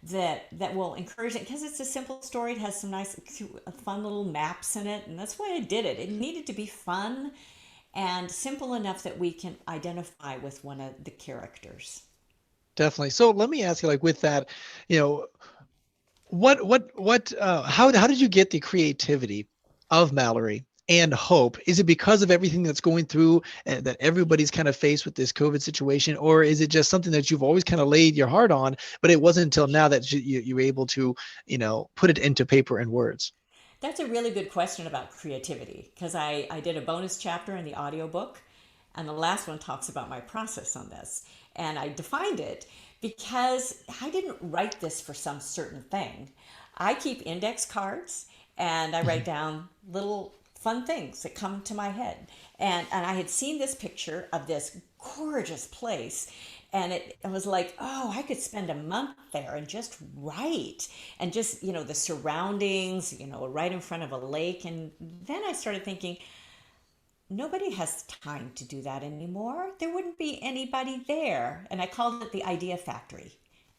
that will encourage it, because it's a simple story. It has some nice, cute, fun little maps in it, and that's why I did it. It needed to be fun and simple enough that we can identify with one of the characters. Definitely. So let me ask you, like, with that, you know, how did you get the creativity of Mallory and Hope? Is it because of everything that's going through, that everybody's kind of faced with this COVID situation, or is it just something that you've always kind of laid your heart on, but it wasn't until now that you were able to, put it into paper and words? That's a really good question about creativity, because I did a bonus chapter in the audiobook, And the last one talks about my process on this. And I defined it because I didn't write this for some certain thing. I keep index cards and I write down little fun things that come to my head. And I had seen this picture of this gorgeous place. And it was like, oh, I could spend a month there and just write and just, the surroundings, right in front of a lake. And then I started thinking, nobody has time to do that anymore. There wouldn't be anybody there. And I called it the idea factory.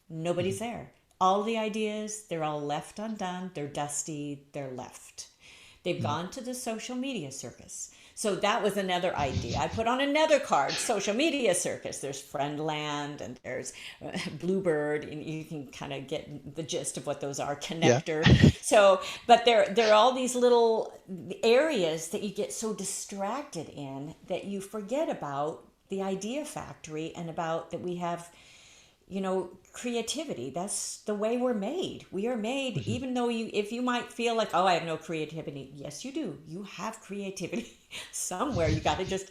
Nobody's there. All the ideas, they're all left undone. They're dusty. They're left. They've gone to the social media circus. So that was another idea. I put on another card, social media circus. There's Friendland and there's Bluebird, and you can kind of get the gist of what those are. Yeah. Connector. So, but there are all these little areas that you get so distracted in that you forget about the idea factory and about that we have, creativity. That's the way we're made. We are made, even though if you might feel like, oh, I have no creativity. Yes, you do. You have creativity somewhere. You got to just,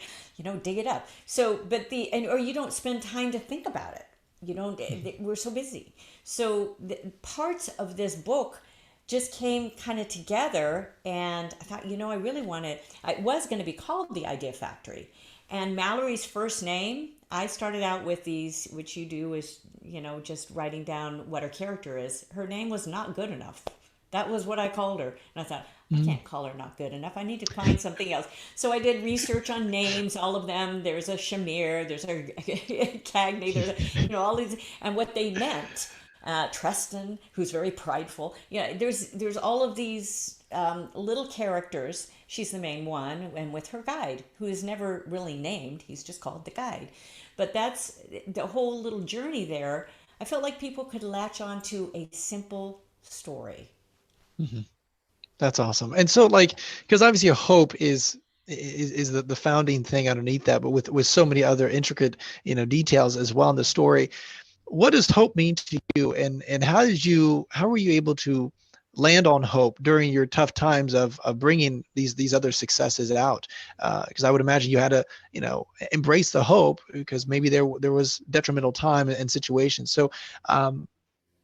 dig it up. So, but or you don't spend time to think about it. You don't, we're so busy. So the parts of this book just came kind of together, and I thought, I really wanted, it was going to be called The Idea Factory. And Mallory's first name, I started out with these, which you do is, just writing down what her character is. Her name was not good enough. That was what I called her. And I thought, I can't call her not good enough. I need to find something else. So I did research on names, all of them. There's a Shamir, there's a Cagney, all these, and what they meant. Tristan, who's very prideful. There's all of these little characters. She's the main one, and with her guide, who is never really named. He's just called the guide. But that's the whole little journey there. I felt like people could latch on to a simple story. That's awesome. And so like, because obviously hope is the founding thing underneath that, but with so many other intricate, details as well in the story. What does hope mean to you, and how were you able to land on hope during your tough times of bringing these other successes out? Because I would imagine you had to, embrace the hope, because maybe there was detrimental time and situations. So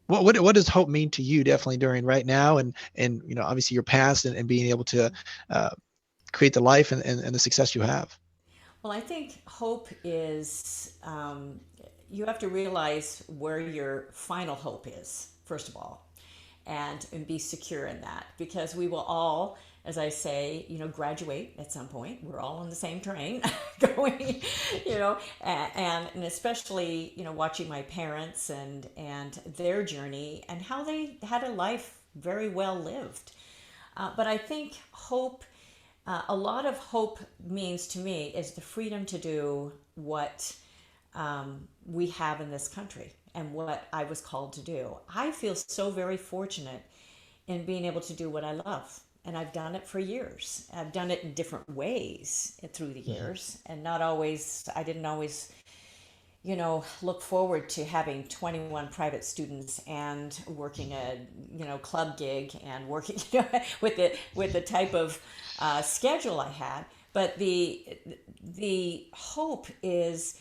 what does hope mean to you, definitely during right now, and obviously your past, and being able to uh, create the life and the success you have? Well, I think hope is you have to realize where your final hope is, first of all, and be secure in that, because we will all, as I say, graduate at some point. We're all on the same train going, and especially, watching my parents and their journey and how they had a life very well lived. But I think hope, a lot of hope means to me is the freedom to do what we have in this country and what I was called to do. I feel so very fortunate in being able to do what I love. And I've done it for years. I've done it in different ways through the years, and not always, I didn't always, look forward to having 21 private students and working a, club gig and working, with the type of schedule I had. But the hope is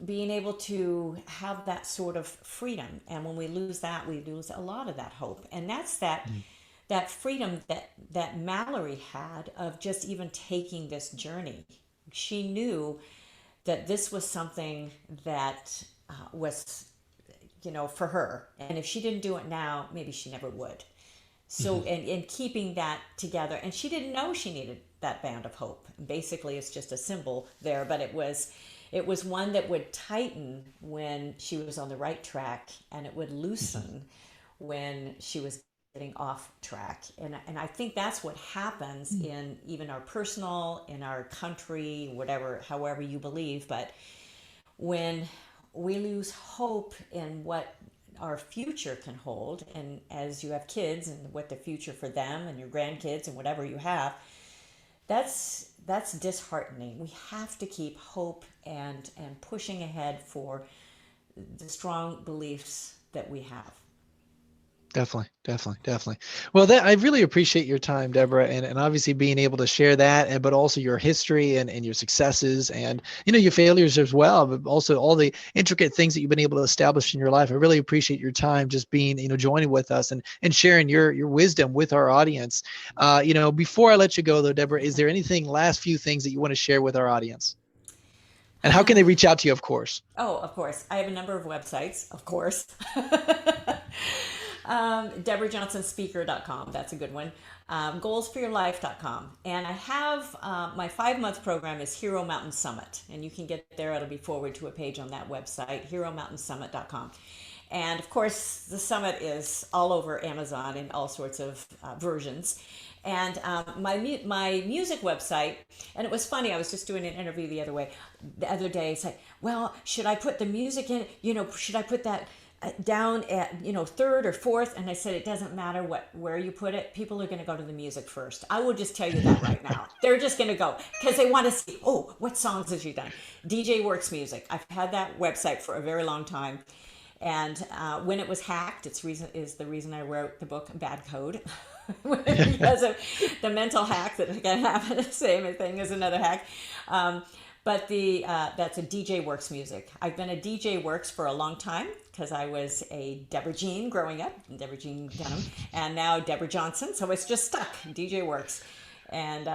being able to have that sort of freedom. And when we lose that, we lose a lot of that hope. And that's that freedom that Mallory had of just even taking this journey. She knew that this was something that was, for her. And if she didn't do it now, maybe she never would. So, and keeping that together. And she didn't know she needed that band of hope. Basically, it's just a symbol there, but it was one that would tighten when she was on the right track, and it would loosen when she was getting off track. And I think that's what happens in even our personal, in our country, whatever, however you believe. But when we lose hope in what our future can hold, and as you have kids and what the future for them and your grandkids and whatever you have, that's disheartening. We have to keep hope and pushing ahead for the strong beliefs that we have. Definitely, definitely, definitely. Well, that I really appreciate your time, Deborah, and obviously being able to share that, and but also your history and your successes and your failures as well, but also all the intricate things that you've been able to establish in your life. I really appreciate your time just being, joining with us and sharing your wisdom with our audience. Before I let you go though, Deborah, is there anything last few things that you want to share with our audience? And how can they reach out to you, of course? Oh, of course. I have a number of websites, of course. DeborahJohnsonSpeaker.com. That's a good one. GoalsForYourLife.com. And I have my 5-month program is Hero Mountain Summit. And you can get there. It'll be forward to a page on that website, HeroMountainSummit.com. And of course, the summit is all over Amazon in all sorts of versions. And my music website, and it was funny. I was just doing an interview the other day. It's like, well, should I put the music in? Should I put that down at third or fourth? And I said it doesn't matter where you put it. People are going to go to the music first. I will just tell you that right now. They're just going to go because they want to see. Oh, what songs has you done? DJ Works Music. I've had that website for a very long time. And when it was hacked, is the reason I wrote the book Bad Code. Because of the mental hack that can happen, the same thing as another hack. But that's a DJ Works Music. I've been a DJ Works for a long time because I was a Deborah Jean growing up, Deborah Jean Dunham, and now Deborah Johnson. So it's just stuck, DJ Works. And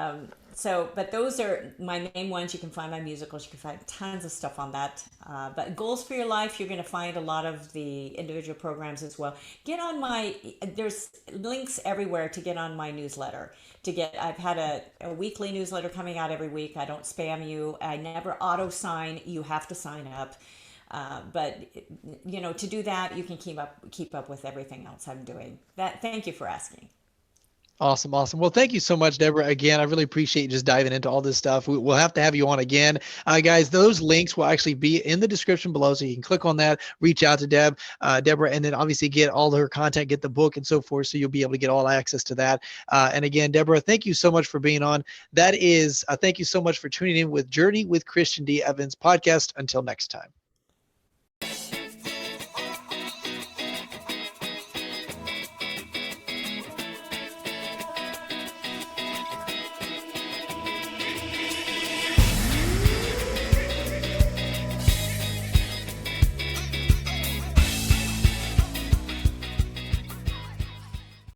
but those are my main ones. You can find my musicals. You can find tons of stuff on that. But Goals for Your Life, you're going to find a lot of the individual programs as well. There's links everywhere to get on my newsletter. I've had a weekly newsletter coming out every week. I don't spam you. I never auto sign. You have to sign up. But to do that, you can keep up with everything else I'm doing. Thank you for asking. Awesome. Awesome. Well, thank you so much, Deborah. Again, I really appreciate you just diving into all this stuff. We'll have to have you on again. Guys, those links will actually be in the description below. So you can click on that, reach out to Deborah, and then obviously get all her content, get the book and so forth. So you'll be able to get all access to that. And again, Deborah, thank you so much for being on. Thank you so much for tuning in with Journey with Christian D. Evans podcast. Until next time.